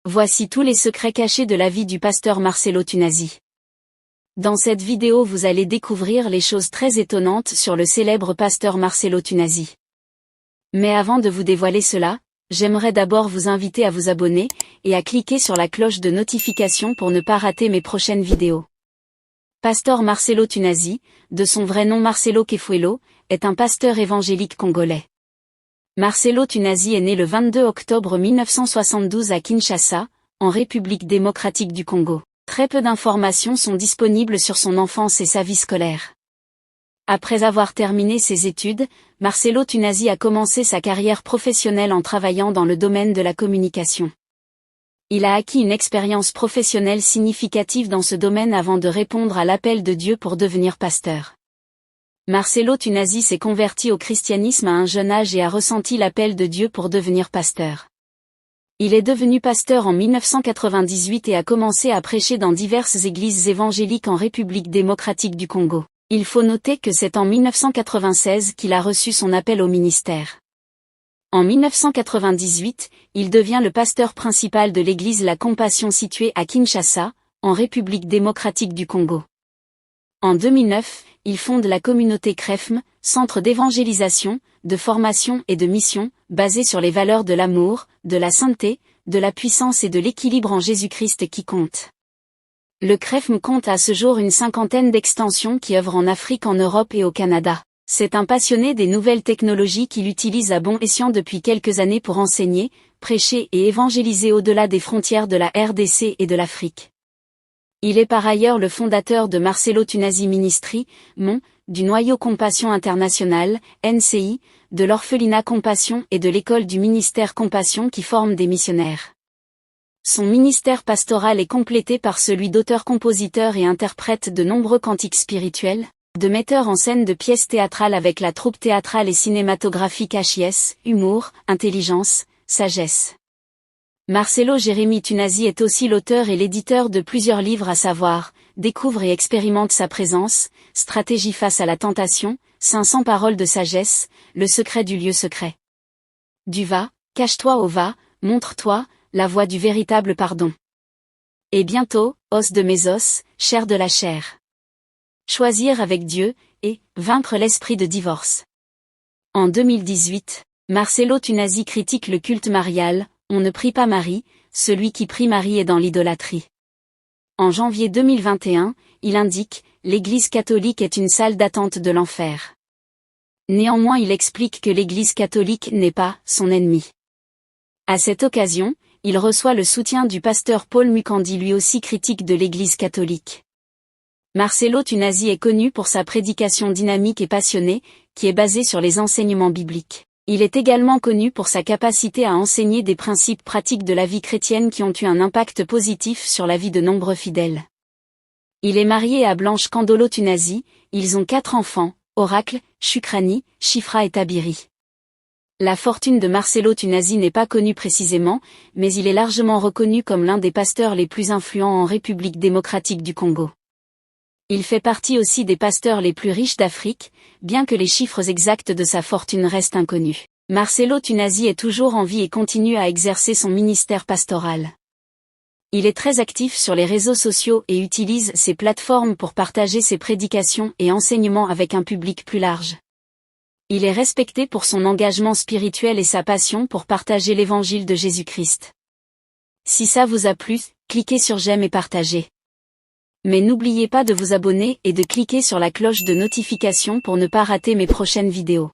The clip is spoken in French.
Voici tous les secrets cachés de la vie du pasteur Marcelo Tunasi. Dans cette vidéo vous allez découvrir les choses très étonnantes sur le célèbre pasteur Marcelo Tunasi. Mais avant de vous dévoiler cela, j'aimerais d'abord vous inviter à vous abonner, et à cliquer sur la cloche de notification pour ne pas rater mes prochaines vidéos. Pasteur Marcelo Tunasi, de son vrai nom Marcelo Kefuelo, est un pasteur évangélique congolais. Marcelo Tunasi est né le 22 octobre 1972 à Kinshasa, en République démocratique du Congo. Très peu d'informations sont disponibles sur son enfance et sa vie scolaire. Après avoir terminé ses études, Marcelo Tunasi a commencé sa carrière professionnelle en travaillant dans le domaine de la communication. Il a acquis une expérience professionnelle significative dans ce domaine avant de répondre à l'appel de Dieu pour devenir pasteur. Marcelo Tunasi s'est converti au christianisme à un jeune âge et a ressenti l'appel de Dieu pour devenir pasteur. Il est devenu pasteur en 1998 et a commencé à prêcher dans diverses églises évangéliques en République démocratique du Congo. Il faut noter que c'est en 1996 qu'il a reçu son appel au ministère. En 1998, il devient le pasteur principal de l'église La Compassion située à Kinshasa, en République démocratique du Congo. En 2009, il fonde la communauté CREFM, centre d'évangélisation, de formation et de mission, basé sur les valeurs de l'amour, de la sainteté, de la puissance et de l'équilibre en Jésus-Christ qui compte. Le CREFM compte à ce jour une 50aine d'extensions qui œuvrent en Afrique, en Europe et au Canada. C'est un passionné des nouvelles technologies qu'il utilise à bon escient depuis quelques années pour enseigner, prêcher et évangéliser au-delà des frontières de la RDC et de l'Afrique. Il est par ailleurs le fondateur de Marcelo Tunasi Ministry, du Noyau Compassion International, NCI, de l'Orphelinat Compassion et de l'école du ministère Compassion qui forment des missionnaires. Son ministère pastoral est complété par celui d'auteur-compositeur et interprète de nombreux cantiques spirituels, de metteur en scène de pièces théâtrales avec la troupe théâtrale et cinématographique HIS, Humour, Intelligence, Sagesse. Marcelo Jérémie Tunasi est aussi l'auteur et l'éditeur de plusieurs livres à savoir, Découvre et expérimente sa présence, Stratégie face à la tentation, 500 paroles de sagesse, Le secret du lieu secret. Du va, cache-toi au va, montre-toi, la voie du véritable pardon. Et bientôt, os de mes os, chair de la chair. Choisir avec Dieu, et vaincre l'esprit de divorce. En 2018, Marcelo Tunasi critique le culte marial. On ne prie pas Marie, celui qui prie Marie est dans l'idolâtrie. En janvier 2021, il indique, l'Église catholique est une salle d'attente de l'enfer. Néanmoins il explique que l'Église catholique n'est pas son ennemi. À cette occasion, il reçoit le soutien du pasteur Paul Mukandi lui aussi critique de l'Église catholique. Marcelo Tunasi est connu pour sa prédication dynamique et passionnée, qui est basée sur les enseignements bibliques. Il est également connu pour sa capacité à enseigner des principes pratiques de la vie chrétienne qui ont eu un impact positif sur la vie de nombreux fidèles. Il est marié à Blanche Kandolo Tunasi, ils ont 4 enfants, Oracle, Shukrani, Shifra et Tabiri. La fortune de Marcelo Tunasi n'est pas connue précisément, mais il est largement reconnu comme l'un des pasteurs les plus influents en République démocratique du Congo. Il fait partie aussi des pasteurs les plus riches d'Afrique, bien que les chiffres exacts de sa fortune restent inconnus. Marcelo Tunasi est toujours en vie et continue à exercer son ministère pastoral. Il est très actif sur les réseaux sociaux et utilise ces plateformes pour partager ses prédications et enseignements avec un public plus large. Il est respecté pour son engagement spirituel et sa passion pour partager l'évangile de Jésus-Christ. Si ça vous a plu, cliquez sur j'aime et partagez. Mais n'oubliez pas de vous abonner et de cliquer sur la cloche de notification pour ne pas rater mes prochaines vidéos.